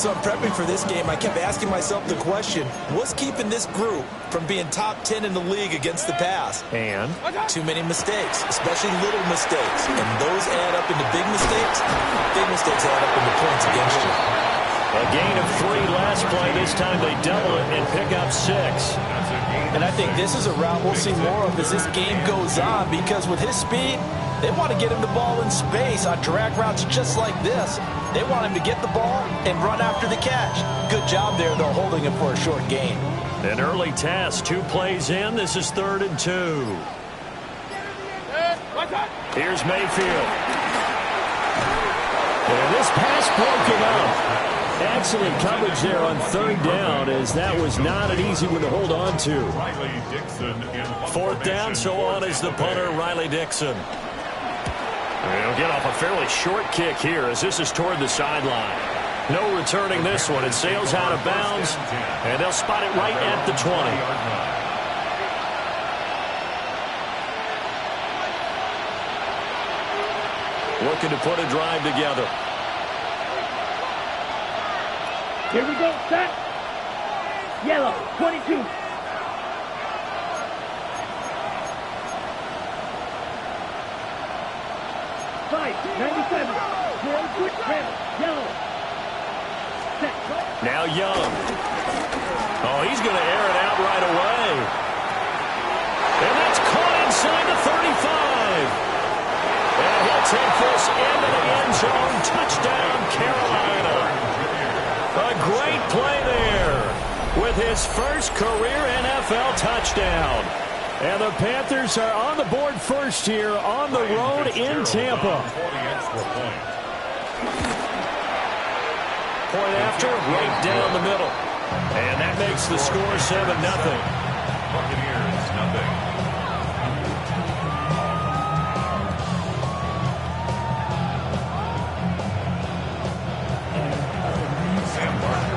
So I'm prepping for this game. I kept asking myself the question, what's keeping this group from being top 10 in the league against the pass? And? Too many mistakes, especially little mistakes. And those add up into big mistakes. Big mistakes add up into points against you. A gain of 3 last play. This time they double it and pick up 6. And I think this is a route we'll see more of as this game goes on, because with his speed, they want to get him the ball in space on drag routes just like this. They want him to get the ball and run after the catch. Good job there, though, holding him for a short gain. An early test, 2 plays in. This is 3rd and 2. Here's Mayfield. And this pass broken up. Excellent coverage there on 3rd down, as that was not an easy one to hold on to. 4th down, so on is the punter, Riley Dixon. He'll get off a fairly short kick here as this is toward the sideline. No returning this one. It sails out of bounds, and they'll spot it right at the 20. Looking to put a drive together. Here we go, set. Yellow, 22. Five, 97. Yellow. Set. Now Young. Oh, he's going to air it out right away. And that's caught inside the 35. And he'll take this into the end zone. Touchdown, Carolina. A great play there with his first career NFL touchdown. And the Panthers are on the board first here on the road in Tampa. Point after, right down the middle. And that makes the score 7-0. Buccaneers, nothing.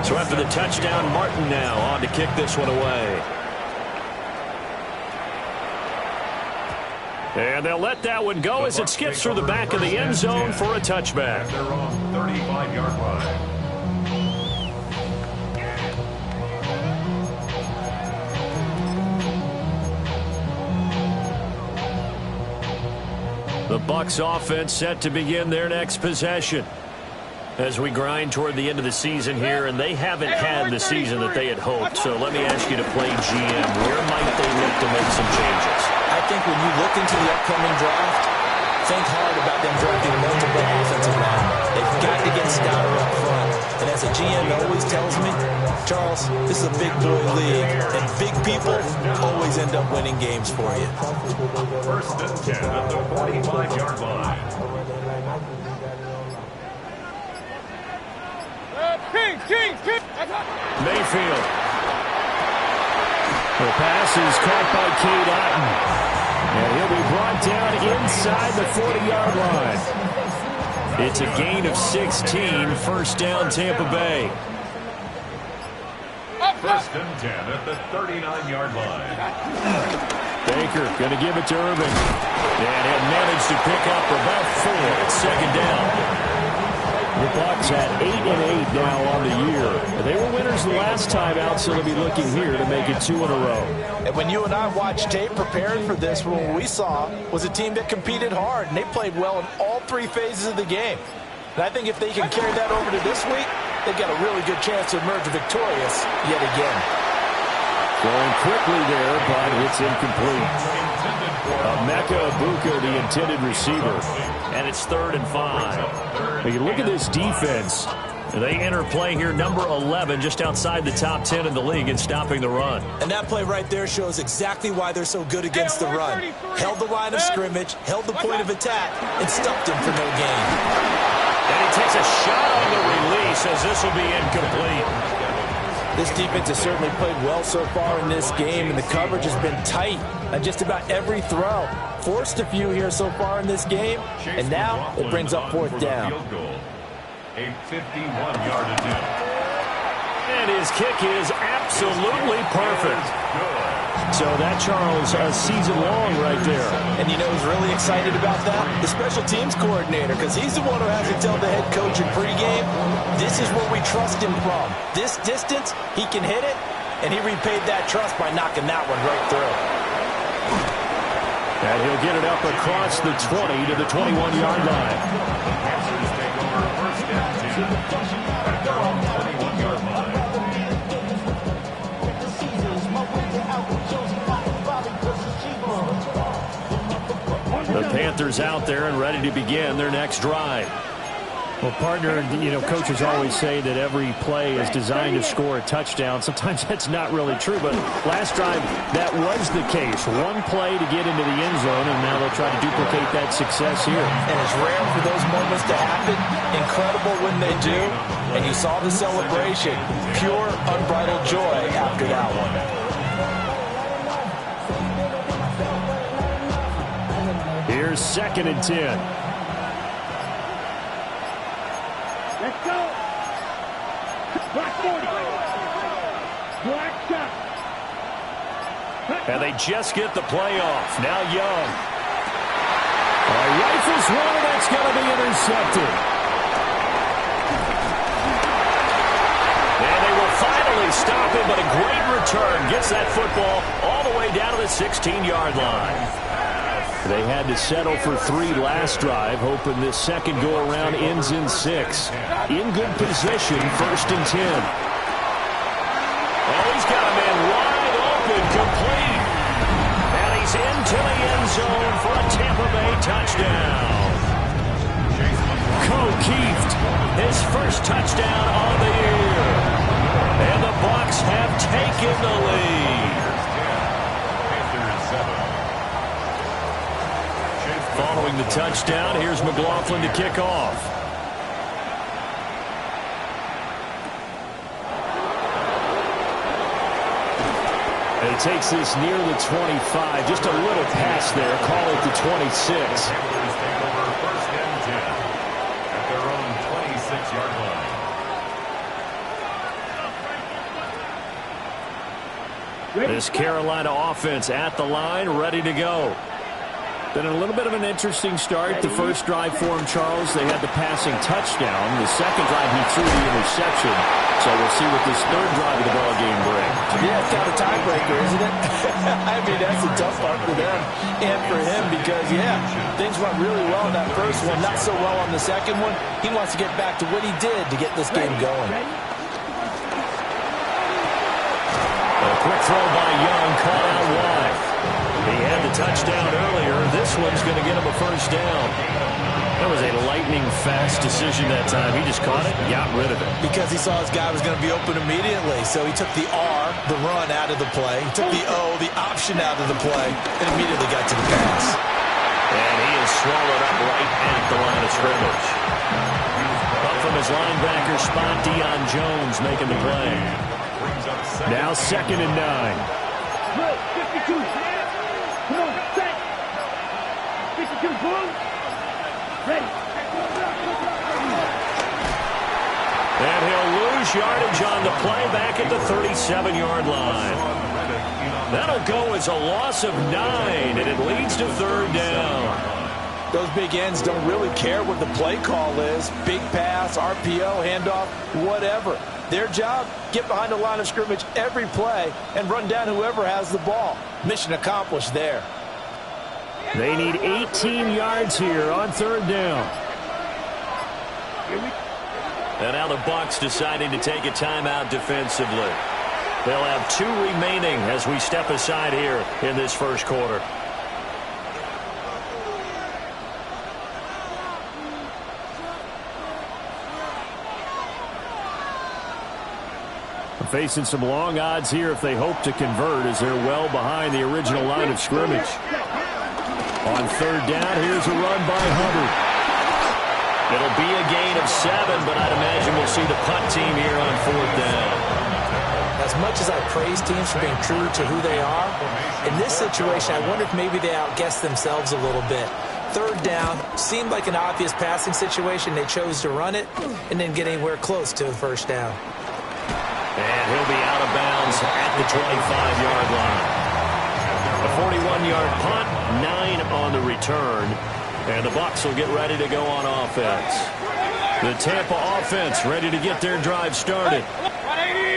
So after the touchdown, Martin now on to kick this one away. And they'll let that one go as it skips through the back of the end zone for a touchback. They're on 35-yard line. The Bucs offense set to begin their next possession as we grind toward the end of the season here, and they haven't had the season that they had hoped. So let me ask you to play GM. Where might they look to make some changes? I think when you look into the upcoming draft, think hard about them drafting multiple offensive linemen. They've got to get stouter up front. And as a GM always tells me, Charles, this is a big boy league, and big people always end up winning games for you. 1st and 10 at the 45-yard line. Mayfield. The pass is caught by Cade Otton. And he'll be brought down inside the 40-yard line. It's a gain of 16. 1st down, Tampa Bay. 1st and 10 at the 39-yard line. Baker going to give it to Irvin. And he'll manage to pick up about 4 at 2nd down. The Bucs at 8-8 now on the year. They were winners the last time out, so they'll be looking here to make it 2 in a row. And when you and I watched tape preparing for this, what we saw was a team that competed hard, and they played well in all 3 phases of the game. And I think if they can carry that over to this week, they've got a really good chance to emerge victorious yet again. Going quickly there, but it's incomplete. Emeka Egbuka, the intended receiver. And it's 3rd and 5. When you look at this defense, they enter play here, number 11, just outside the top 10 in the league in stopping the run. And that play right there shows exactly why they're so good against the run. Held the line of scrimmage, held the point of attack, and stuffed him for no gain. And he takes a shot on the release as this will be incomplete. This defense has certainly played well so far in this game, and the coverage has been tight on just about every throw. Forced a few here so far in this game, and now it brings up 4th down. A 51-yard attempt. And his kick is absolutely perfect. So that, Charles, a season long right there. And you know who's really excited about that? The special teams coordinator, because he's the one who has to tell the head coach in pregame, this is where we trust him from. This distance, he can hit it, and he repaid that trust by knocking that one right through. And he'll get it up across the 20 to the 21-yard line. Panthers take over first and 10 at their own 21-yard line. The Panthers out there and ready to begin their next drive. Well, partner, you know, coaches always say that every play is designed to score a touchdown. Sometimes that's not really true, but last drive, that was the case. One play to get into the end zone, and now they'll try to duplicate that success here. And it's rare for those moments to happen. Incredible when they do. And you saw the celebration. Pure, unbridled joy after that one. Here's 2nd and 10. Let's go. Black 40. Black shot. And they just get the play off. Now Young. Rifles one, that's going to be intercepted. And they will finally stop him, but a great return. Gets that football all the way down to the 16-yard line. They had to settle for 3 last drive, hoping this second go-around ends in 6. In good position, 1st and 10. Oh, he's got a man wide open, complete. And he's into the end zone for a Tampa Bay touchdown. O'Keefe, his first touchdown on the year. And the Bucs have taken the lead. Following the touchdown, here's McLaughlin to kick off. And he takes this near the 25. Just a little pass there. Call it the 26. Panthers take over first and 10 at their own 26-yard line. This Carolina offense at the line, ready to go. Been a little bit of an interesting start. The first drive for him, Charles, they had the passing touchdown. The second drive, he threw the interception. So we'll see what this third drive of the ball game brings. Yeah, it's kind of a tiebreaker, isn't it? I mean, that's a tough part for them and for him because, yeah, things went really well in that first one, not so well on the second one. He wants to get back to what he did to get this game going. A quick throw by Young, caught out wide. He had the touchdown earlier. This one's going to get him a first down. That was a lightning-fast decision that time. He just caught it and got rid of it. Because he saw his guy was going to be open immediately. So he took the R, the run, out of the play. He took the O, the option, out of the play, and immediately got to the pass. And he is swallowed up right at the line of scrimmage. Up from his linebacker spot, Deion Jones making the play. Now 2nd and 9. 52. Come on, set. 52, boom. Ready. And he'll lose yardage on the play back at the 37-yard line. That'll go as a loss of 9, and it leads to 3rd down. Those big ends don't really care what the play call is. Big pass, RPO, handoff, whatever. Their job, get behind the line of scrimmage every play and run down whoever has the ball. Mission accomplished there. They need 18 yards here on 3rd down. And now the Bucs deciding to take a timeout defensively. They'll have 2 remaining as we step aside here in this first quarter. Facing some long odds here if they hope to convert as they're well behind the original line of scrimmage. On 3rd down, here's a run by Hubbard. It'll be a gain of 7, but I'd imagine we'll see the punt team here on 4th down. As much as I praise teams for being true to who they are, in this situation, I wonder if maybe they outguessed themselves a little bit. 3rd down seemed like an obvious passing situation. They chose to run it and didn't get anywhere close to a first down. And he'll be out of bounds at the 25-yard line. A 41-yard punt, 9 on the return. And the Bucs will get ready to go on offense. The Tampa offense ready to get their drive started.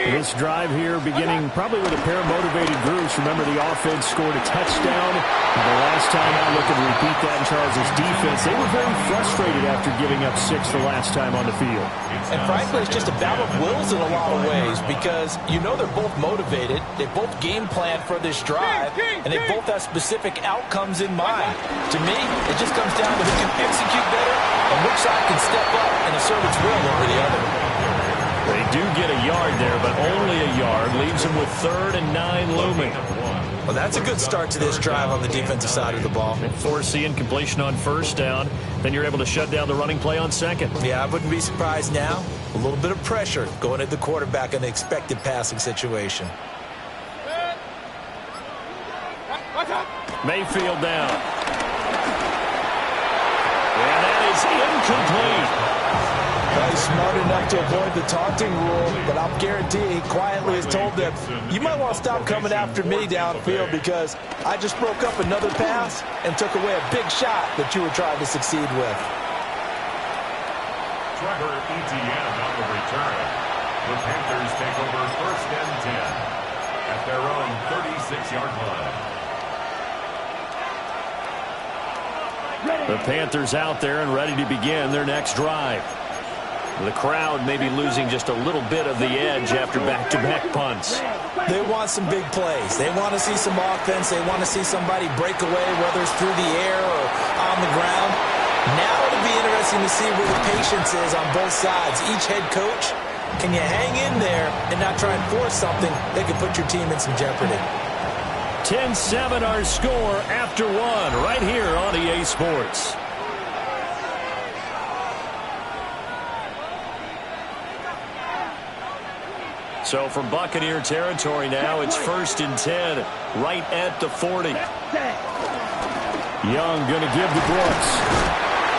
This drive here beginning probably with a pair of motivated groups. Remember, the offense scored a touchdown. And the last time out, looking to repeat that in Charles' defense. They were very frustrated after giving up 6 the last time on the field. And frankly, it's just a battle of wills in a lot of ways because you know they're both motivated. They both game plan for this drive, and they both have specific outcomes in mind. To me, it just comes down to who can execute better and which side can step up and assert its will over the other. They do get a yard there, but only a yard. Leaves them with 3rd and 9 looming. Well, that's a good start to this drive on the defensive side of the ball. Force the incompletion on 1st down. Then you're able to shut down the running play on 2nd. Yeah, I wouldn't be surprised now. A little bit of pressure going at the quarterback in the expected passing situation. Mayfield down. And that is incomplete. He's smart enough to avoid the taunting rule, but I'll guarantee he quietly has told them, you might want to stop coming after me downfield because I just broke up another pass and took away a big shot that you were trying to succeed with. Trevor Etienne on the return. The Panthers take over 1st and 10 at their own 36-yard line. The Panthers out there and ready to begin their next drive. The crowd may be losing just a little bit of the edge after back-to-back punts. They want some big plays. They want to see some offense. They want to see somebody break away, whether it's through the air or on the ground. Now it'll be interesting to see where the patience is on both sides. Each head coach, can you hang in there and not try and force something that could put your team in some jeopardy? 10-7 our score after 1 right here on EA Sports. So from Buccaneer territory now, it's 1st and 10, right at the 40. Young going to give to Brooks.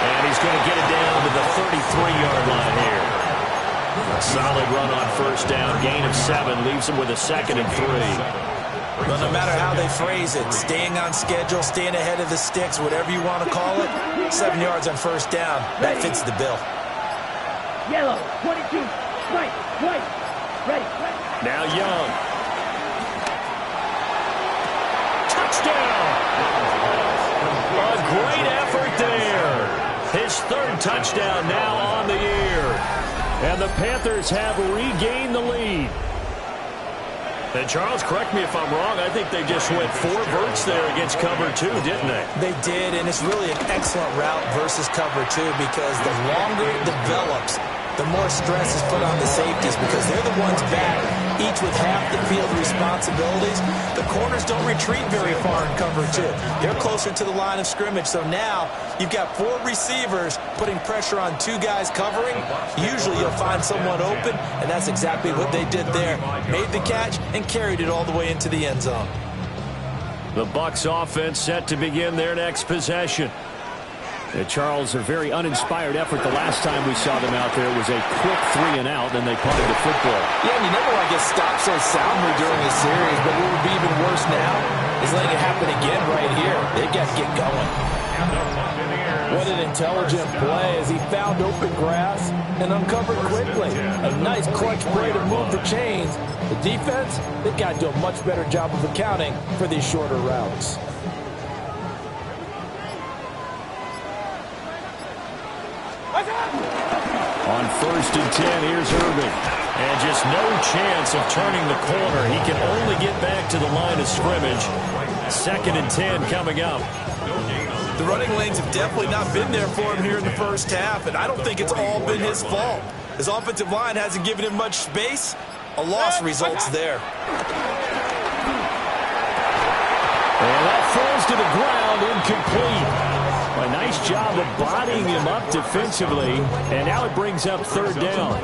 And he's going to get it down to the 33-yard line here. A solid run on 1st down, gain of 7, leaves him with a 2nd and 3. Well, no matter how they phrase it, staying on schedule, staying ahead of the sticks, whatever you want to call it, 7 yards on 1st down, that fits the bill. Yellow, 22, white. Ready. Now Young. Touchdown! A great effort there. His 3rd touchdown now on the year. And the Panthers have regained the lead. And Charles, correct me if I'm wrong, I think they just went 4 verts there against cover 2, didn't they? They did, and it's really an excellent route versus cover 2 because the longer it develops, the more stress is put on the safeties because they're the ones back, each with half the field responsibilities. The corners don't retreat very far in cover 2. They're closer to the line of scrimmage. So now you've got 4 receivers putting pressure on 2 guys covering. Usually you'll find someone open, and that's exactly what they did there. Made the catch and carried it all the way into the end zone. The Bucs offense set to begin their next possession. Charles, a very uninspired effort. The last time we saw them out there was a quick 3 and out, then they punted the football. Yeah, and you never want to get stopped so soundly during a series, but what would be even worse now is letting it happen again right here. They've got to get going. What an intelligent play as he found open grass and uncovered quickly. A nice clutch play to move the chains. The defense, they've got to do a much better job of accounting for these shorter routes. On 1st and 10, here's Irving. And just no chance of turning the corner. He can only get back to the line of scrimmage. 2nd and 10 coming up. The running lanes have definitely not been there for him here in the first half, and I don't think it's all been his fault. His offensive line hasn't given him much space. A loss results there. And that falls to the ground, incomplete. A nice job of bodying him up defensively, and now it brings up 3rd down.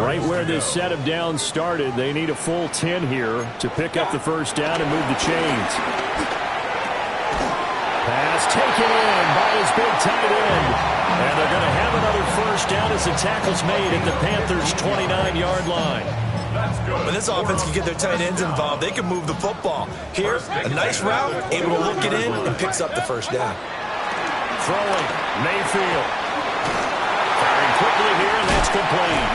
Right where this set of downs started, they need a full 10 here to pick up the 1st down and move the chains. Pass taken in by his big tight end. And they're going to have another 1st down as the tackle's made at the Panthers' 29-yard line. When this offense can get their tight ends involved, they can move the football. Here, a nice route, able to look it in, and picks up the first down. Throwing, Mayfield. Firing quickly here, and that's complete.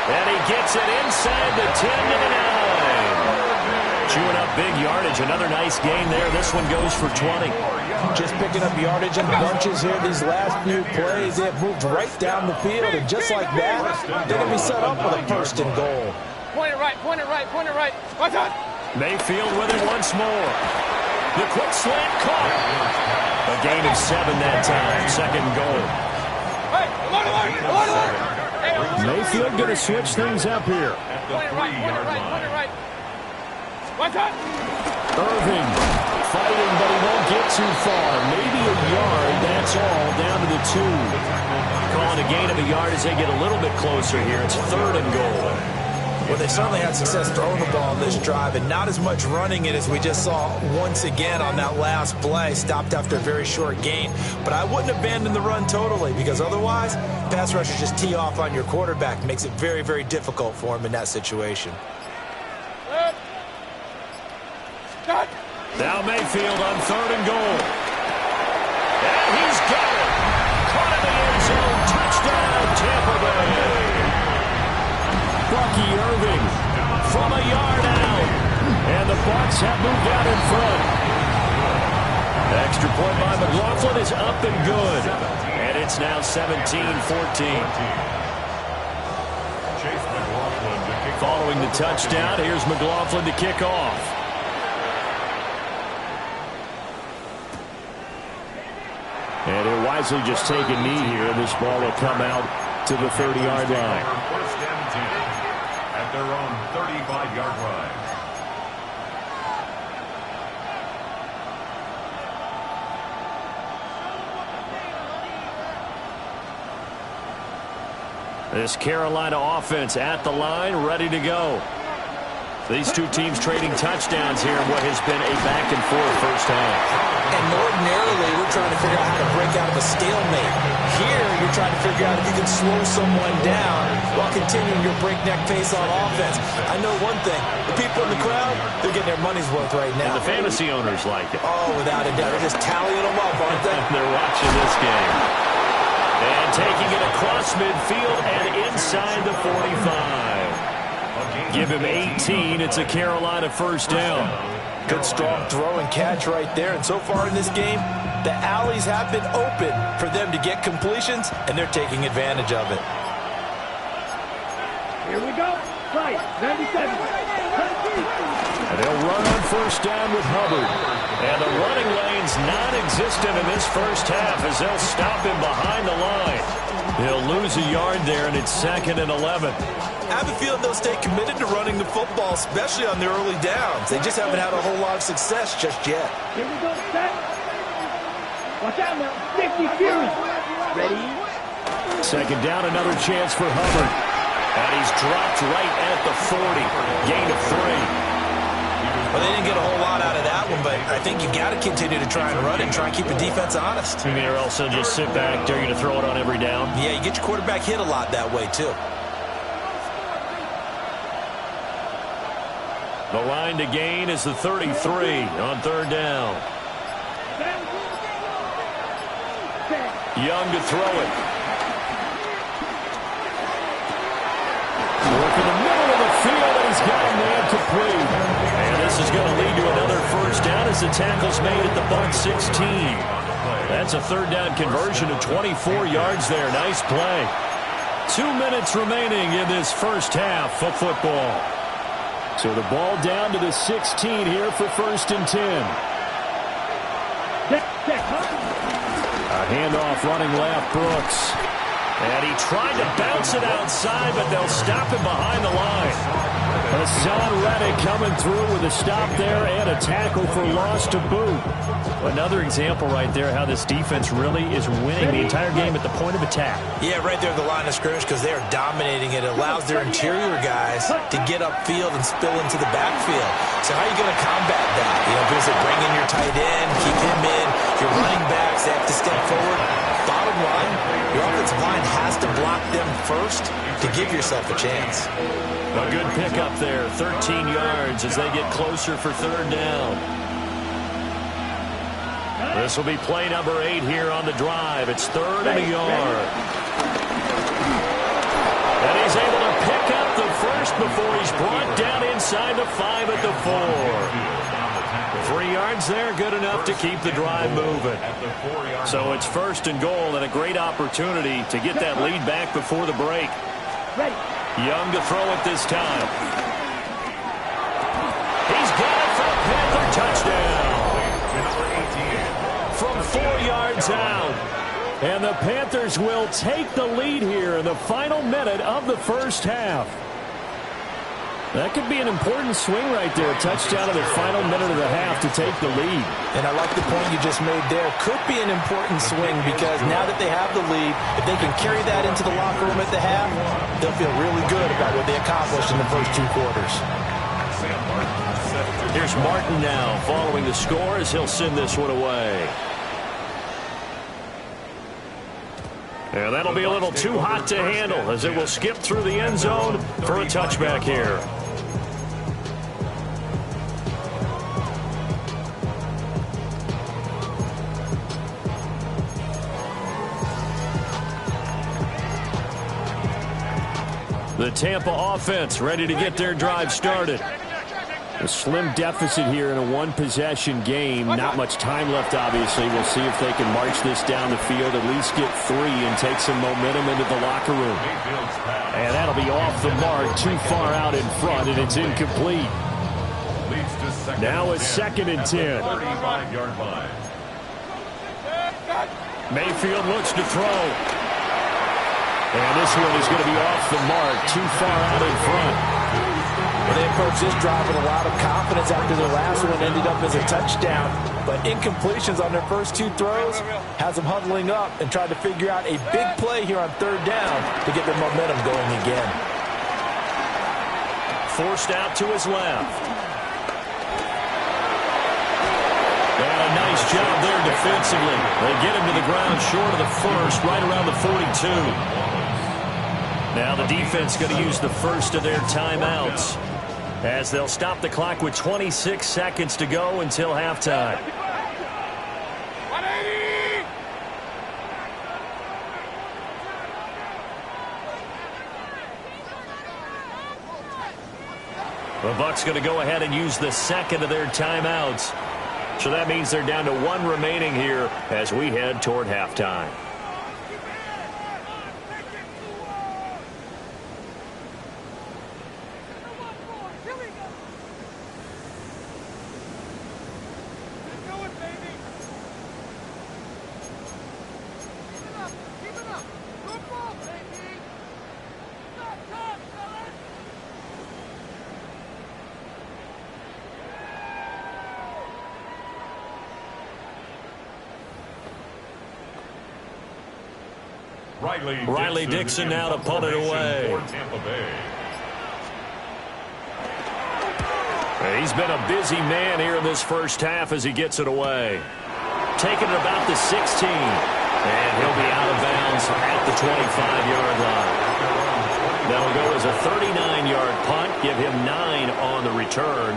And he gets it inside the 10 to the 9. Chewing up big yardage. Another nice gain there. This one goes for 20. Just picking up yardage in bunches here. These last few plays, they have moved right down the field. And just like that, they're going to be set up with a first and goal. Point it right, point it right, point it right. Watch out. Mayfield with it once more. The quick slant caught. A gain of 7 that time. Second goal. Hey, Mayfield going to switch things up here. point it right, point it right, point it right. Watch out. Irving fighting, but he won't get too far. Maybe a yard, that's all, down to the 2. Calling a gain of a yard as they get a little bit closer here. It's third and goal. Well, they certainly had success throwing the ball on this drive, and not as much running it as we just saw once again on that last play. Stopped after a very short gain. But I wouldn't abandon the run totally, because otherwise, pass rushers just tee off on your quarterback. Makes it very, very difficult for him in that situation. Now Mayfield on third and goal. And he's got it. Caught in the end zone. Touchdown, Tampa Bay. Bucky Irving from a yard out. And the Bucs have moved out in front. Extra point by McLaughlin is up and good. And it's now 17-14. Following the touchdown, here's McLaughlin to kick off. And he'll wisely just take a knee here. This ball will come out to the 30-yard line. First and 10 at their own 35-yard line. This Carolina offense at the line, ready to go. These two teams trading touchdowns here in what has been a back-and-forth first half. And ordinarily, we're trying to figure out how to break out of a stalemate. Here, you're trying to figure out if you can slow someone down while continuing your breakneck pace on offense. I know one thing. The people in the crowd, they're getting their money's worth right now. And the fantasy owners like it. Oh, without a doubt. They're just tallying them up, aren't they? They're watching this game. And taking it across midfield and inside the 45. Give him 18. It's a Carolina first down. Good strong throw and catch right there. And so far in this game, the alleys have been open for them to get completions, and they're taking advantage of it. Here we go. Right, 97. And they'll run on first down with Hubbard. And the running lane's non-existent in this first half as they'll stop him behind the line. He'll lose a yard there, and it's 2nd and 11. I have a feeling they'll stay committed to running the football, especially on the early downs. They just haven't had a whole lot of success just yet. Here we go, set. Watch out now. 50 Fury. Ready? Second down, another chance for Hubbard. And he's dropped right at the 40. Gain of 3. Well, they didn't get a whole lot out of that one, but I think you've got to continue to try and run and try and keep the defense honest. You mean, or else they'll just sit back, dare you to throw it on every down? Yeah, you get your quarterback hit a lot that way, too. The line to gain is the 33 on third down. Young to throw it. Work in the middle of the field, and he's got a man complete. And this is going to lead to another first down as the tackle's made at the Bucs 16. That's a third down conversion of 24 yards there. Nice play. 2 minutes remaining in this first half of football. So the ball down to the 16 here for 1st and 10. A handoff running left, Brooks. And he tried to bounce it outside, but they'll stop him behind the line. Hassan Reddick coming through with a stop there and a tackle for loss to boot. Another example right there how this defense really is winning the entire game at the point of attack. Yeah, right there at the line of scrimmage because they are dominating it. It allows their interior guys to get upfield and spill into the backfield. So how are you going to combat that? You know, because they bring in your tight end, keep him in, your running backs, they have to step forward. Bottom line, your offensive line has to block them first to give yourself a chance. A good pickup there, 13 yards as they get closer for third down. This will be play number 8 here on the drive. It's third and a yard. And he's able to pick up the first before he's brought down inside the 5 at the 4. 3 yards there, good enough to keep the drive moving. So it's first and goal and a great opportunity to get that lead back before the break. Young to throw it this time. He's got it for a Panther touchdown. From 4 yards out. And the Panthers will take the lead here in the final minute of the first half. That could be an important swing right there. A touchdown in the final minute of the half to take the lead. And I like the point you just made there. Could be an important swing because now that they have the lead, if they can carry that into the locker room at the half, they'll feel really good about what they accomplished in the first 2 quarters. Here's Martin now following the score as he'll send this one away. And that'll be a little too hot to handle as it will skip through the end zone for a touchback here. The Tampa offense ready to get their drive started. A slim deficit here in a one-possession game. Not much time left, obviously. We'll see if they can march this down the field, at least get 3 and take some momentum into the locker room. And that'll be off the mark, too far out in front, and it's incomplete. Now it's 2nd and 10. 35-yard line. Mayfield looks to throw. And this one is going to be off the mark, too far out in front. Well, they approached this drive with a lot of confidence after their last one ended up as a touchdown. But incompletions on their first 2 throws has them huddling up and trying to figure out a big play here on third down to get their momentum going again. Forced out to his left. And a nice job there defensively. They get him to the ground short of the first, right around the 42. Now the defense going to use the first of their timeouts as they'll stop the clock with 26 seconds to go until halftime. The Bucs going to go ahead and use the second of their timeouts. So that means they're down to 1 remaining here as we head toward halftime. Riley Dixon now to punt it away. He's been a busy man here in this first half as he gets it away. Taking it about the 16. And he'll be out of bounds at the 25-yard line. That'll go as a 39-yard punt. Give him 9 on the return.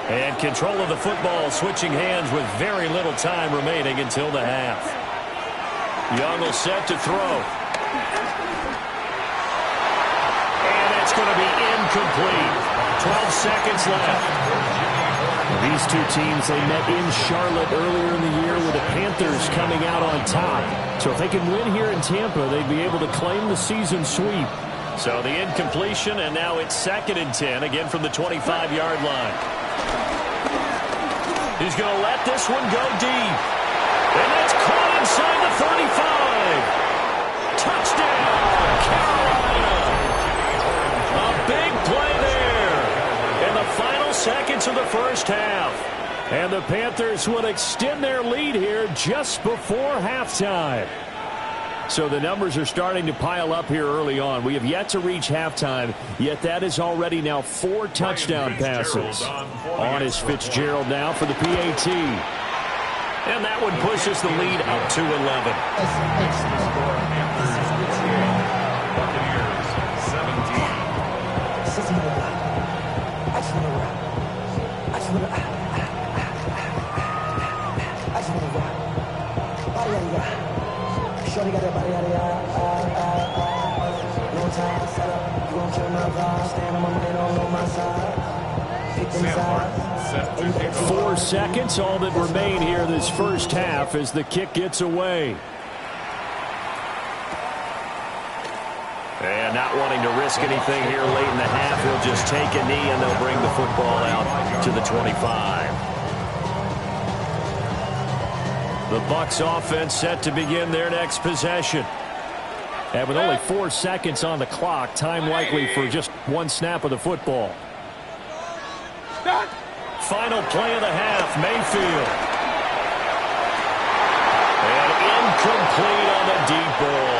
And control of the football switching hands with very little time remaining until the half. Young will set to throw. It's going to be incomplete. 12 seconds left. These 2 teams, they met in Charlotte earlier in the year with the Panthers coming out on top. So if they can win here in Tampa, they'd be able to claim the season sweep. So the incompletion, and now it's 2nd and 10, again from the 25-yard line. He's going to let this one go deep. And that's caught inside the 35. Touchdown, Carolina. A big play there. first half. And the Panthers will extend their lead here just before halftime. So the numbers are starting to pile up here early on. We have yet to reach halftime, yet that is already now 4 touchdown passes. On is Fitzgerald now for the PAT. And that would push us the lead up to 11. Shorty got that body out of no time, set up, you gon' kill my vibe. Stand on my man, on my side. 4 seconds, all that remain here this first half as the kick gets away. And not wanting to risk anything here late in the half, he'll just take a knee and they'll bring the football out to the 25. The Bucs offense set to begin their next possession. And with only 4 seconds on the clock, time likely for just 1 snap of the football. Final play of the half, Mayfield. And incomplete on the deep ball.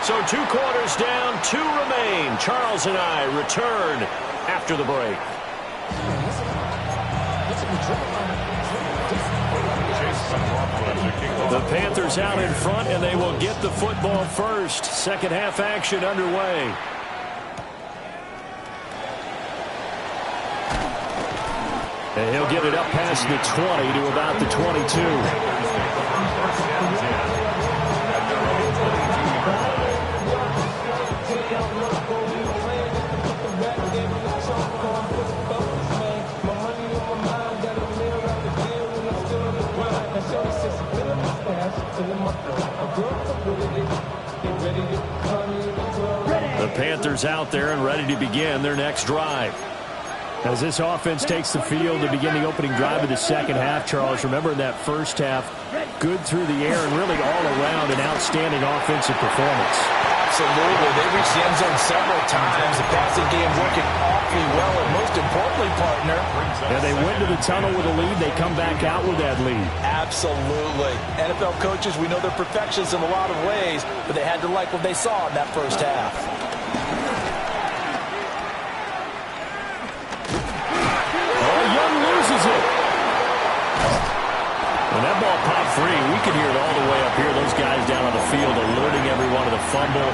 So 2 quarters down, 2 remain. Charles and I return after the break. The Panthers out in front, and they will get the football first. Second half action underway. And he'll get it up past the 20 to about the 22. The Panthers out there and ready to begin their next drive. As this offense takes the field to begin the opening drive of the second half, Charles, remember in that first half, good through the air and really all around an outstanding offensive performance. Absolutely. They reached the end zone several times. The passing game working awfully well, and most importantly, partner. And they went to the tunnel with a lead. They come back out with that lead. Absolutely. NFL coaches, we know they're perfectionists in a lot of ways, but they had to like what they saw in that first half. When that ball popped free, we could hear it all the way up here. Those guys down on the field alerting everyone of the fumble.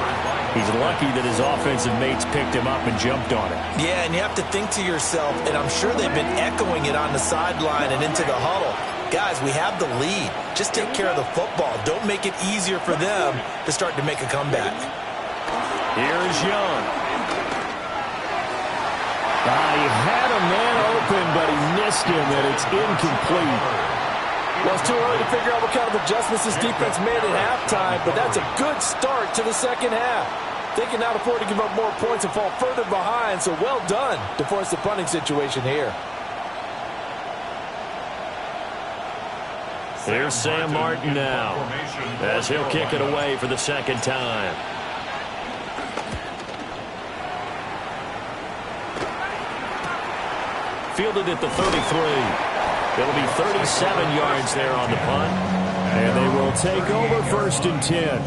He's lucky that his offensive mates picked him up and jumped on it. Yeah, and you have to think to yourself, and I'm sure they've been echoing it on the sideline and into the huddle. Guys, we have the lead. Just take care of the football. Don't make it easier for them to start to make a comeback. Here's Young. He had a man open, but he missed him, and it's incomplete. Well, it's too early to figure out what kind of adjustments this defense made at halftime, but that's a good start to the second half. They can not afford to give up more points and fall further behind, so well done to force the punting situation here. Here's Sam Martin now, as he'll kick it away for the second time. Fielded at the 33. It'll be 37 yards there on the punt. And they will take over 1st and 10.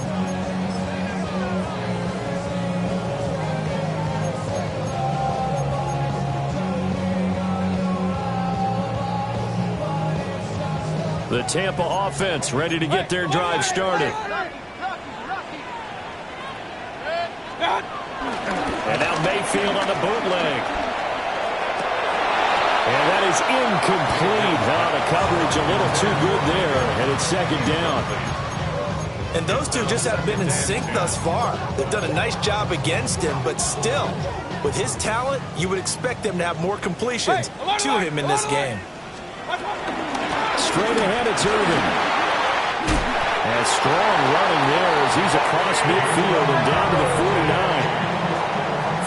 The Tampa offense ready to get their drive started. And now Mayfield on the bootleg. And that is incomplete. The coverage a little too good there, and it's second down. And those two just have been in sync thus far. They've done a nice job against him, but still, with his talent, you would expect them to have more completions to him in this game. Straight ahead, it's Irvin. And strong running there as he's across midfield and down to the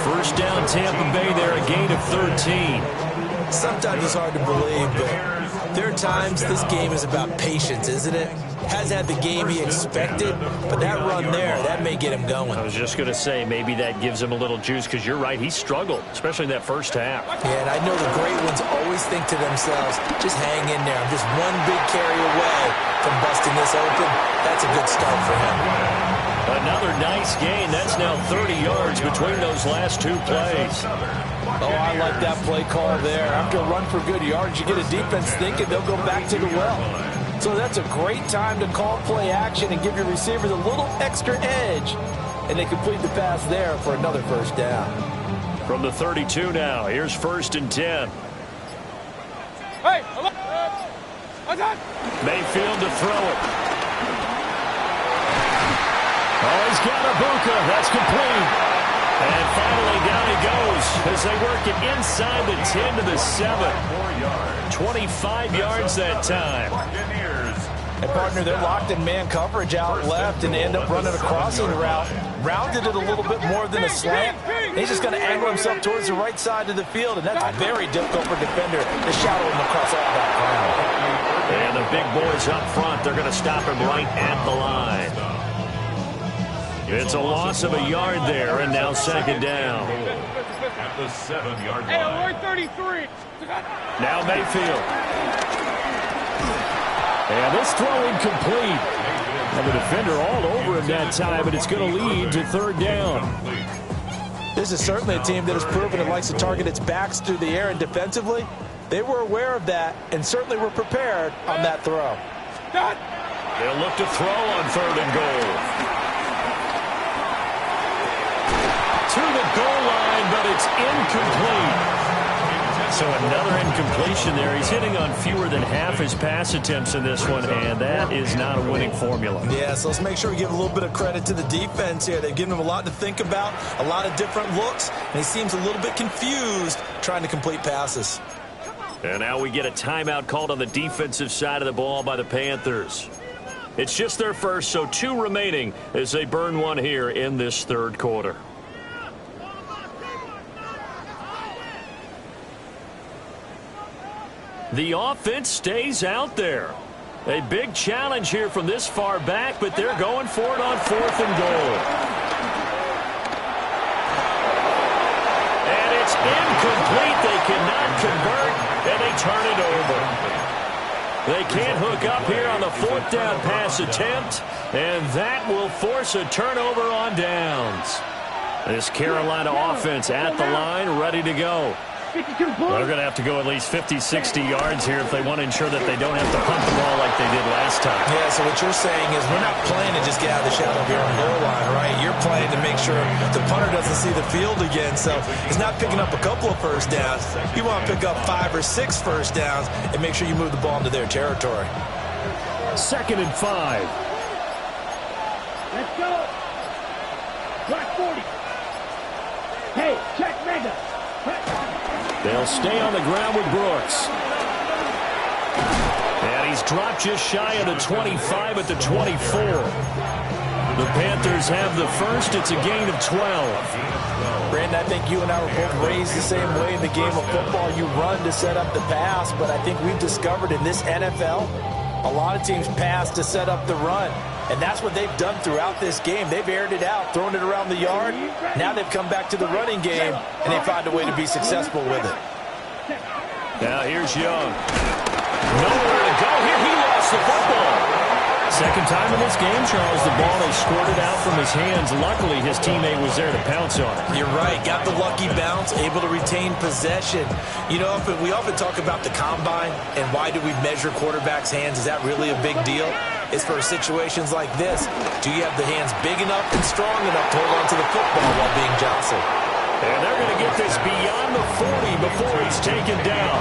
49. First down, Tampa Bay there, a gain of 13. Sometimes it's hard to believe, but there are times this game is about patience, isn't it? Hasn't had the game he expected, but that run there, that may get him going. I was just going to say, maybe that gives him a little juice, because you're right, he struggled, especially in that first half. Yeah, and I know the great ones always think to themselves, just hang in there. I'm just one big carry away from busting this open. That's a good start for him. Another nice gain. That's now 30 yards between those last two plays. Oh, I like that play call there. After a run for good yards, you get a defense thinking they'll go back to the well. So that's a great time to call play action and give your receivers a little extra edge. And they complete the pass there for another first down. From the 32 now, here's 1st and 10. Hey, Mayfield to throw it. Oh, he's got Ibuka. That's complete. And finally down he goes as they work it inside the 10 to the 7. 25 yards that time. And, partner, they're locked in man coverage out left, and they end up running a crossing route. Rounded it a little bit more than a slant. He's just going to angle himself towards the right side of the field, and that's very difficult for a defender to shadow him across all that ground. And the big boys up front, they're going to stop him right at the line. It's a loss of a yard there, and now 2nd down. At the 7-yard line. Hey, 33. Now Mayfield. And this throw incomplete. And the defender all over him that time, but it's going to lead to 3rd down. This is certainly a team that has proven it likes to target its backs through the air, and defensively, they were aware of that and certainly were prepared on that throw. They'll look to throw on 3rd and goal. To the goal line, but it's incomplete. So another incompletion there. He's hitting on fewer than half his pass attempts in this one, and that is not a winning formula. Yeah, so let's make sure we give a little bit of credit to the defense here. They've given him a lot to think about, a lot of different looks, and he seems a little bit confused trying to complete passes. And now we get a timeout called on the defensive side of the ball by the Panthers. It's just their first, so 2 remaining as they burn one here in this 3rd quarter. The offense stays out there. A big challenge here from this far back, but they're going for it on 4th and goal. And it's incomplete. They cannot convert, and they turn it over. They can't hook up here on the 4th down pass attempt, and that will force a turnover on downs. This Carolina offense at the line, ready to go. Well, they're going to have to go at least 50, 60 yards here if they want to ensure that they don't have to punt the ball like they did last time. Yeah, so what you're saying is we're not playing to just get out of the shadow of your own goal line, right? You're playing to make sure the punter doesn't see the field again. So he's not picking up a couple of first downs. You want to pick up 5 or 6 first downs and make sure you move the ball into their territory. 2nd and 5. Let's go. Black 40. Hey, check mega. They'll stay on the ground with Brooks. And he's dropped just shy of the 25 at the 24. The Panthers have the first. It's a gain of 12. Brandon, I think you and I were both raised the same way in the game of football. You run to set up the pass, but I think we've discovered in this NFL, a lot of teams pass to set up the run. And that's what they've done throughout this game. They've aired it out, thrown it around the yard. Now they've come back to the running game, and they find a way to be successful with it. Now here's Young. Nowhere to go here. He lost the football. Second time in this game, Charles, the ball has squirted out from his hands. Luckily, his teammate was there to pounce on it. You're right. Got the lucky bounce, able to retain possession. You know, we often talk about the combine and why do we measure quarterbacks' hands. Is that really a big deal? It's for situations like this. Do you have the hands big enough and strong enough to hold on to the football while being jostled? And they're going to get this beyond the 40 before he's taken down.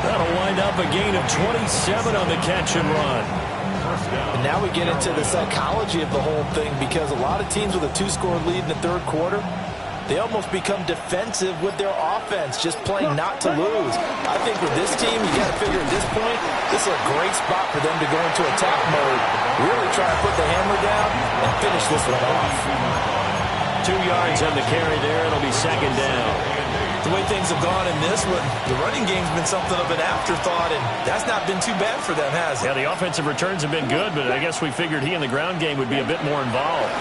That'll wind up a gain of 27 on the catch and run. And now we get into the psychology of the whole thing, because a lot of teams with a 2-score lead in the 3rd quarter, they almost become defensive with their offense, just playing not to lose. I think with this team, you got to figure at this point, this is a great spot for them to go into attack mode, really try to put the hammer down and finish this one off. 2 yards on the carry there. It'll be 2nd down. The way things have gone in this one, the running game's been something of an afterthought, and that's not been too bad for them, has it? Yeah, the offensive returns have been good, but I guess we figured he in the ground game would be a bit more involved.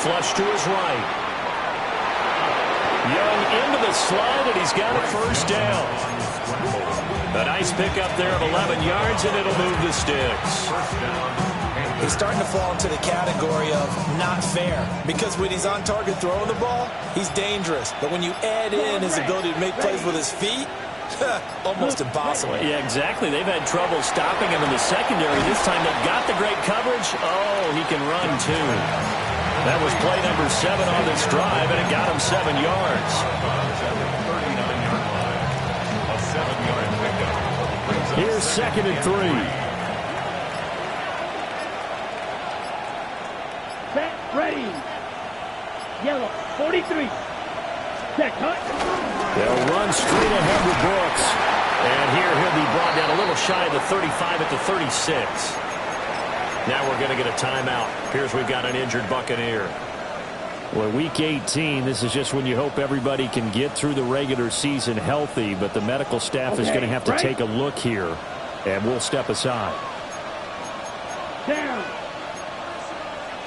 Flush to his right. Young into the slide, and he's got a first down. A nice pickup there of 11 yards, and it'll move the sticks. He's starting to fall into the category of not fair, because when he's on target throwing the ball, he's dangerous. But when you add in his ability to make plays with his feet, almost impossible. Yeah, exactly. They've had trouble stopping him in the secondary. This time they've got the great coverage. Oh, he can run too. That was play number 7 on this drive, and it got him 7 yards. Here's 2nd and 3. Ready. Yellow, 43. Check, hunt. They'll run straight ahead with Brooks. And here he'll be brought down a little shy of the 35 at the 36. Now we're going to get a timeout. Here's we've got an injured Buccaneer. Well, Week 18, this is just when you hope everybody can get through the regular season healthy, but the medical staff is going to have to take a look here, and we'll step aside. Down.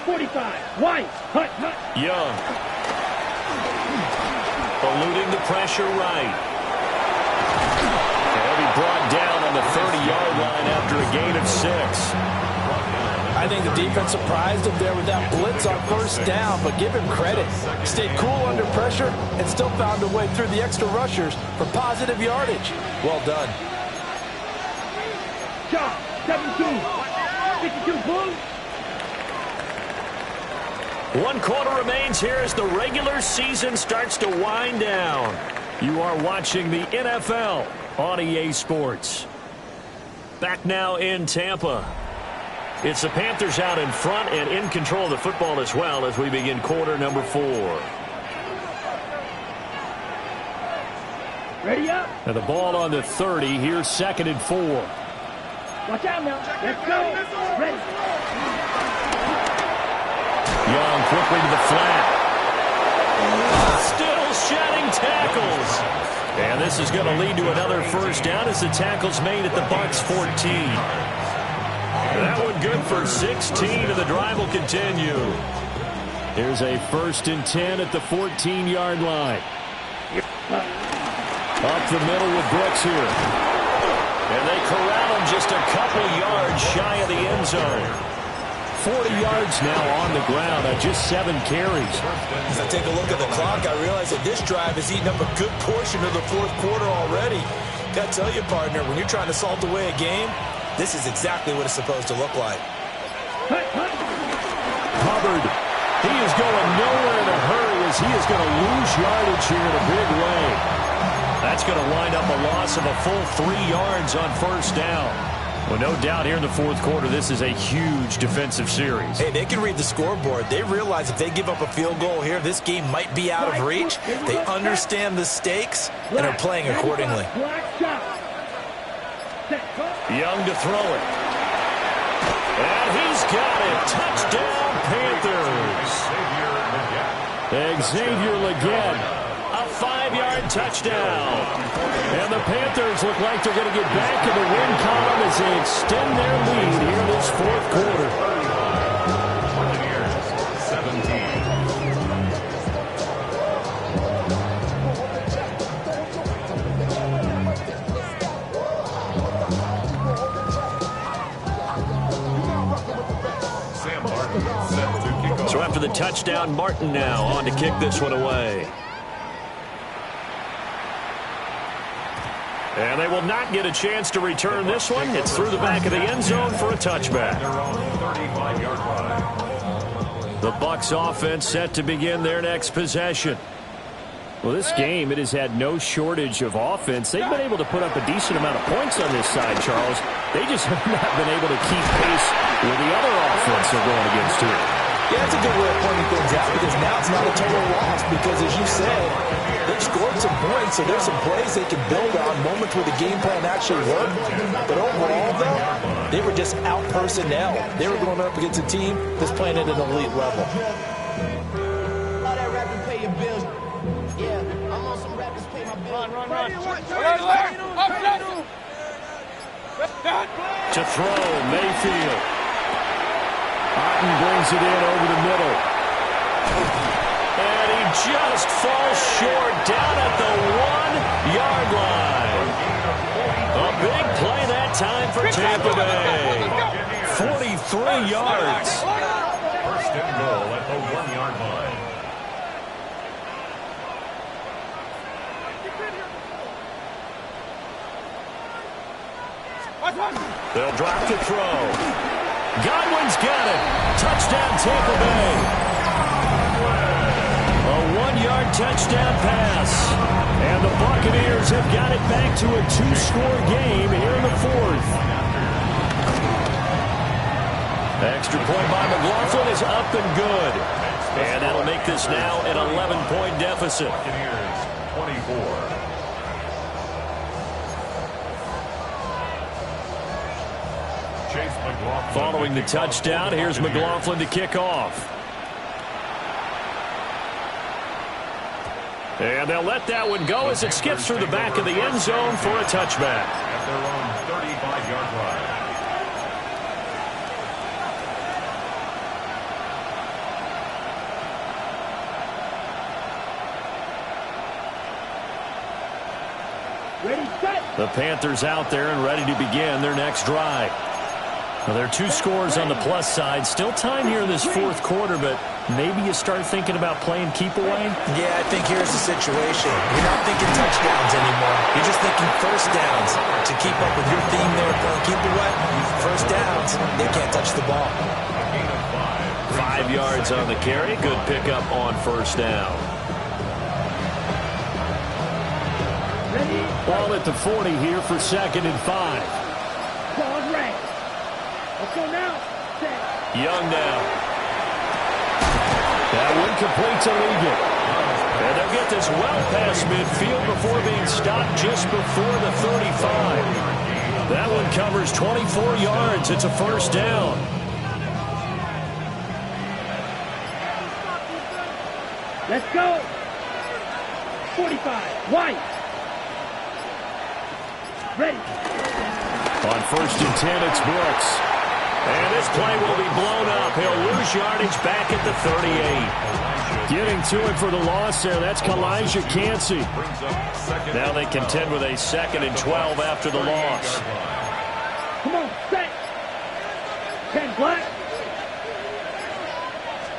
45. White. Hut. Young. Eluding the pressure right. He'll be brought down on the 30-yard line after a gain of 6. I think the defense surprised him there with that blitz on first down, but give him credit. Stayed cool under pressure and still found a way through the extra rushers for positive yardage. Well done. Shot. 17. 52 Bulls. 1 quarter remains here as the regular season starts to wind down. You are watching the NFL on EA Sports. Back now in Tampa. It's the Panthers out in front and in control of the football as well as we begin quarter number 4. Ready up. And the ball on the 30. Here's 2nd and 4. Watch out now. Let's go. Ready. Young quickly to the flat. Still shedding tackles. And this is going to lead to another first down as the tackle's made at the Bucs 14. That one good for 16, and the drive will continue. Here's a 1st and 10 at the 14-yard line. Up the middle with Brooks here. And they corral him just a couple yards shy of the end zone. 40 yards now on the ground at just 7 carries. As I take a look at the clock, I realize that this drive has eaten up a good portion of the 4th quarter already. Got to tell you, partner, when you're trying to salt away a game, this is exactly what it's supposed to look like. Hubbard, he is going nowhere in a hurry as he is going to lose yardage here in a big way. That's going to wind up a loss of a full 3 yards on first down. Well, no doubt here in the 4th quarter, this is a huge defensive series. Hey, they can read the scoreboard. They realize if they give up a field goal here, this game might be out of reach. They understand the stakes and are playing accordingly. Young to throw it. And he's got it. Touchdown, Panthers. Xavier Legette. A 5-yard touchdown. And the Panthers look like they're going to get back in the win column as they extend their lead here in this 4th quarter. So after the touchdown, Martin now on to kick this one away. And they will not get a chance to return this one. It's through the back of the end zone for a touchback. The Bucs offense set to begin their next possession. Well, this game, it has had no shortage of offense. They've been able to put up a decent amount of points on this side, Charles. They just have not been able to keep pace with the other offense they're going against here. Yeah, that's a good way of pointing things out because now it's not a total loss because, as you said, they've scored some points, so there's some plays they can build on, moments where the game plan actually worked. But overall, though, they were just out personnel. They were going up against a team that's playing at an elite level. All that rapping, pay your bills. Yeah. To throw, Mayfield. Otten brings it in over the middle. And he just falls short down at the 1-yard line. A big play that time for Tampa Bay. 43 yards. First and goal at the 1-yard line. They'll drop to throw. Godwin's got it. Touchdown, Tampa Bay. A 1-yard touchdown pass. And the Buccaneers have got it back to a 2-score game here in the fourth. Extra point by McLaughlin is up and good. And that'll make this now an 11-point deficit. Buccaneers 24. Following the touchdown, here's McLaughlin to kick off. And they'll let that one go as it skips through the back of the end zone for a touchback. At their own 35-yard line. Ready, set. The Panthers out there and ready to begin their next drive. Well, there are 2 scores on the plus side. Still time here in this fourth quarter, but maybe you start thinking about playing keep away? Yeah, I think here's the situation. You're not thinking touchdowns anymore. You're just thinking first downs. To keep up with your theme there, playing keep away, first downs, they can't touch the ball. 5 yards on the carry. Good pickup on first down. Ready. Ball at the 40 here for 2nd and 5. Ball right. Let's go now. Set. Young now. That one completes illegal. And they'll get this well past midfield before being stopped just before the 35. That one covers 24 yards. It's a first down. Let's go. 45. White. Ready. On 1st and 10, it's Brooks. And this play will be blown up. He'll lose yardage back at the 38. Getting to it for the loss there. That's Kalijah Cansey. Now they contend with a 2nd and 12 after the loss. Come on, set. 10 black.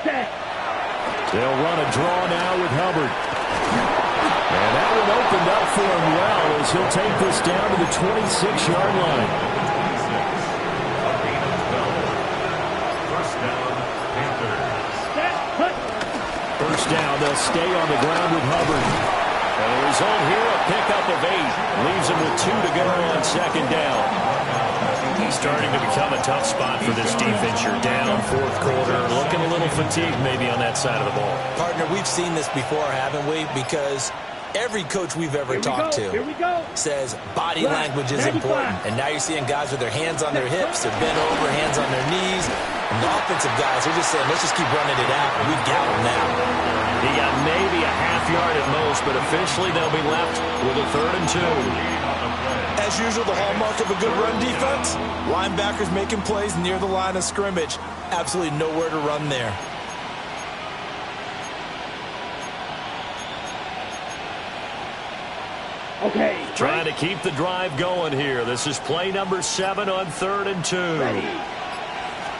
Set. They'll run a draw now with Hubbard. And that one opened up for him well as he'll take this down to the 26-yard line. First down, they'll stay on the ground with Hubbard. And the result here, a pickup of 8. Leaves them with 2 to go on 2nd down. Starting to become a tough spot for this defense. You're down 4th quarter, looking a little fatigued maybe on that side of the ball. Partner, we've seen this before, haven't we? Because every coach we've ever talked to says body language is important. And now you're seeing guys with their hands on their hips, they're bent over, hands on their knees. And the offensive guys are just saying, let's just keep running it out, and we've got them now. He got maybe a half yard at most, but officially they'll be left with a 3rd and 2. As usual, the hallmark of a good run defense, linebackers making plays near the line of scrimmage. Absolutely nowhere to run there. Okay. Trying to keep the drive going here. This is play number 7 on 3rd and 2. Ready.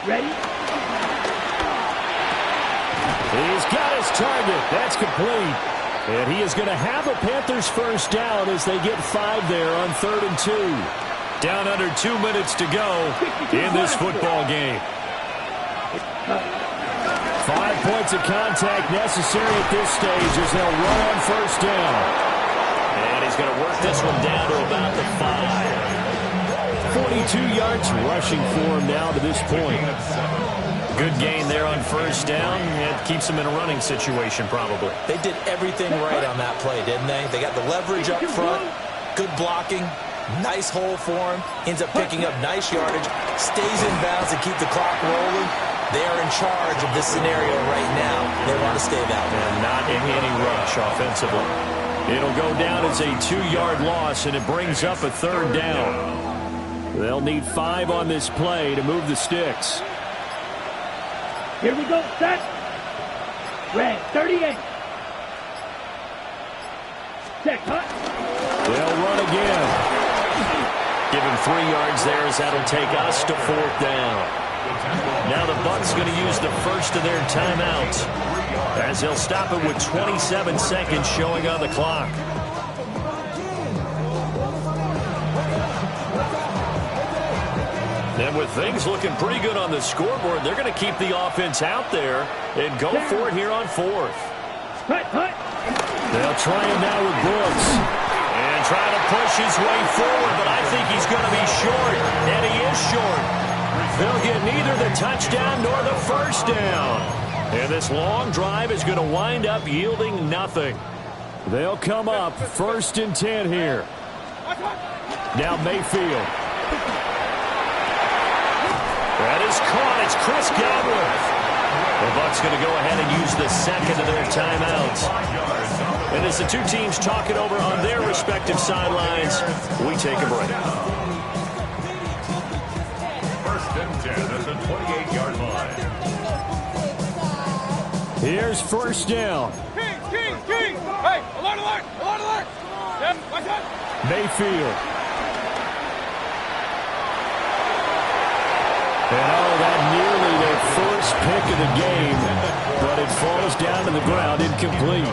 Ready. He's got his target. That's complete. And he is going to have a Panthers first down as they get 5 there on 3rd and 2. Down under 2 minutes to go in this football game. 5 points of contact necessary at this stage as they'll run on first down. And he's going to work this one down to about the 5. 42 yards rushing for him now to this point. Good gain there on first down. It keeps them in a running situation probably. They did everything right on that play, didn't they? They got the leverage up front, good blocking, nice hole for him, ends up picking up nice yardage, stays in bounds to keep the clock rolling. They are in charge of this scenario right now. They want to stay that way. And not in any rush offensively. It'll go down as a 2-yard loss, and it brings up a 3rd down. They'll need 5 on this play to move the sticks. Here we go, set. Red, 38. Check, hut. They'll run again. Give him 3 yards there as that'll take us to 4th down. Now the Bucs going to use the first of their timeouts as they'll stop it with 27 seconds showing on the clock. And with things looking pretty good on the scoreboard, they're going to keep the offense out there and go for it here on 4th. They'll try him now with Brooks. And try to push his way forward, but I think he's going to be short. And he is short. They'll get neither the touchdown nor the first down. And this long drive is going to wind up yielding nothing. They'll come up 1st and 10 here. Now Mayfield. That is caught. It's Chris Godwin. The Bucs going to go ahead and use the second of their timeouts. And as the two teams talk it over on their respective sidelines, we take a break. 1st and 10 at the 28-yard line. Here's 1st down. King! Hey, alert! Yep, watch out! Mayfield. And that nearly their first pick of the game, but it falls down to the ground incomplete.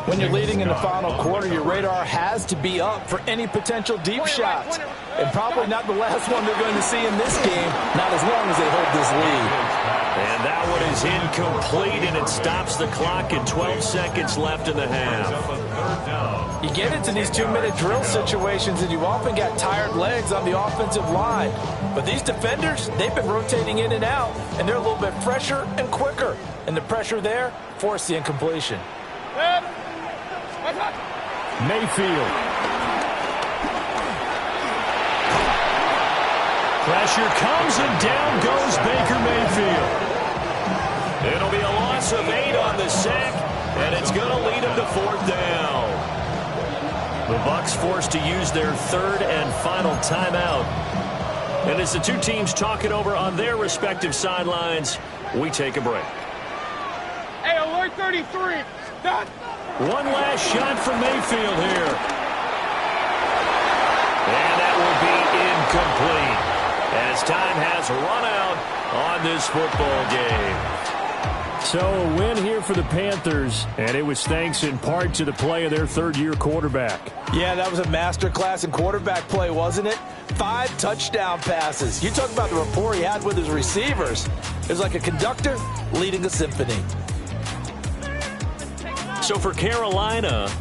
When you're leading in the final quarter, your radar has to be up for any potential deep shots. And probably not the last one they're going to see in this game, not as long as they hold this lead. And that one is incomplete, and it stops the clock at 12 seconds left in the half. You get into these 2-minute drill situations, and you often got tired legs on the offensive line. But these defenders, they've been rotating in and out, and they're a little bit fresher and quicker. And the pressure there forced the incompletion. Mayfield. Pressure comes, and down goes Baker Mayfield. It'll be a loss of 8 on the sack, and it's going to lead them to 4th down. The Bucs forced to use their 3rd and final timeout. And as the two teams talk it over on their respective sidelines, we take a break. Hey, alert 33. Done. One last shot from Mayfield here. And that will be incomplete as time has run out on this football game. So a win here for the Panthers, and it was thanks in part to the play of their 3rd-year quarterback. Yeah, that was a masterclass in quarterback play, wasn't it? 5 touchdown passes. You talk about the rapport he had with his receivers. It was like a conductor leading a symphony. So for Carolina,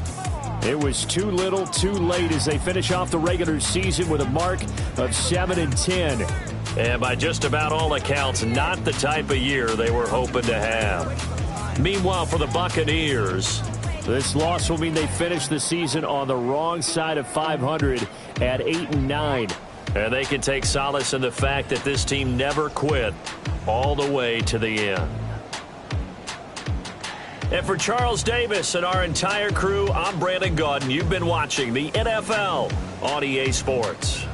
it was too little, too late as they finish off the regular season with a mark of 7-10. And by just about all accounts, not the type of year they were hoping to have. Meanwhile, for the Buccaneers, this loss will mean they finish the season on the wrong side of 500 at 8-9. And they can take solace in the fact that this team never quit all the way to the end. And for Charles Davis and our entire crew, I'm Brandon Gaudin. You've been watching the NFL on EA Sports.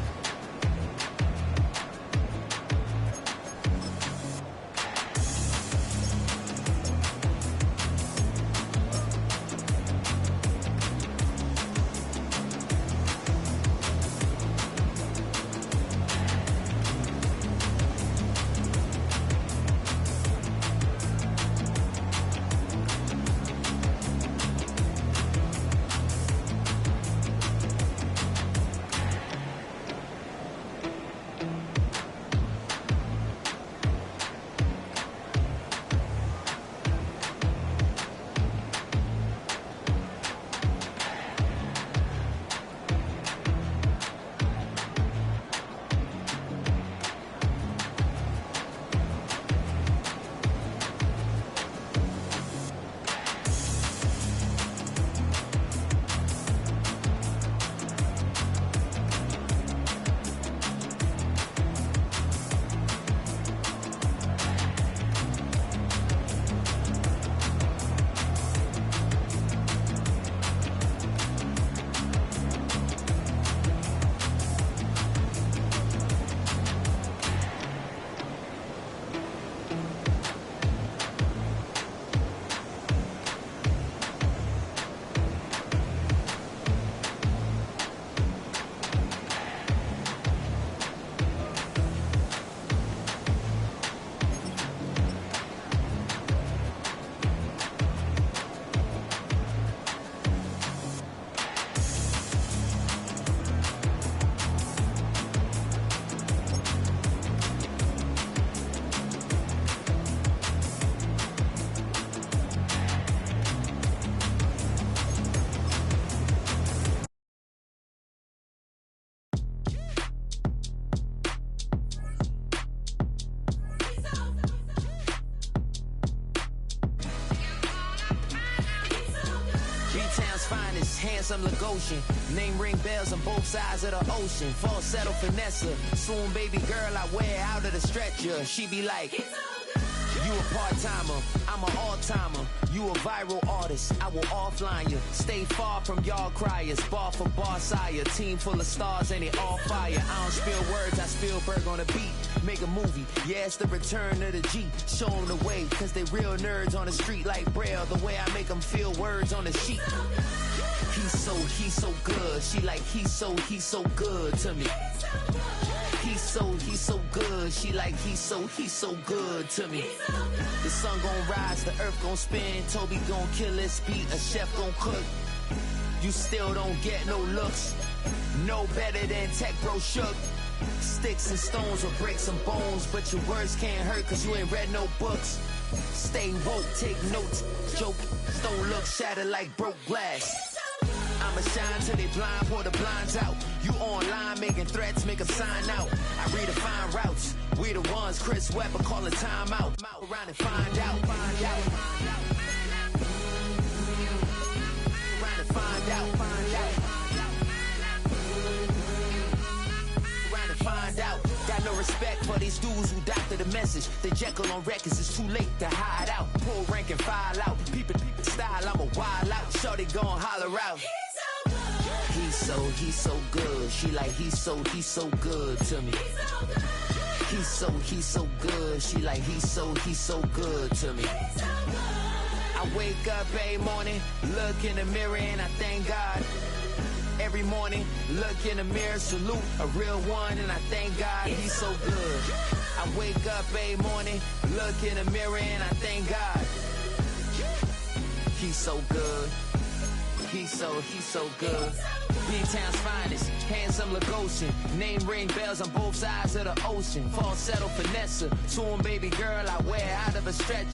finest, handsome Lagosian. Name ring bells on both sides of the ocean. Falsetto finesse, soon baby girl I wear out of the stretcher. She be like, you a part-timer, I'm an all-timer. You a viral artist, I will offline you. Stay far from y'all criers, bar for bar sire. Team full of stars and they all fire. I don't spill words, I Spielberg on the beat. Make a movie, yeah, it's the return of the G. Show them the way, cause they real nerds on the street like Braille. The way I make them feel words on the sheet. He's so good. She like, he's so good to me. He's so good. She like, he's so good to me. The sun gon' rise, the earth gon' spin. Toby gon' kill this beat, a chef gon' cook. You still don't get no looks. No better than Tech Bro Shook. Sticks and stones or bricks and bones, but your words can't hurt cause you ain't read no books. Stay woke, take notes, joke, don't look shattered like broke glass. I'ma shine till they blind, pour the blinds out. You online making threats, make them sign out. I redefine routes, we the ones Chris Webber calling time out. Around and find out, find out. Around and find out, find out. Around and find out. Got no respect for these dudes who doctor the message. The Jekyll on records, it's too late to hide out. Pull rank and file out. Peep style, I'm a wild out. Shorty gon' holler out. He's so good. She like, he's so good to me. He's so good. She like, he's so good to me. I wake up every morning, look in the mirror and I thank God. Every morning, look in the mirror, salute a real one and I thank God. He's so good. I wake up every morning, look in the mirror and I thank God. He's so good. He's so good. B-Town's finest, handsome Lagosian. Name ring bells on both sides of the ocean. Falsetto finesse, soon baby girl I wear out of a stretch.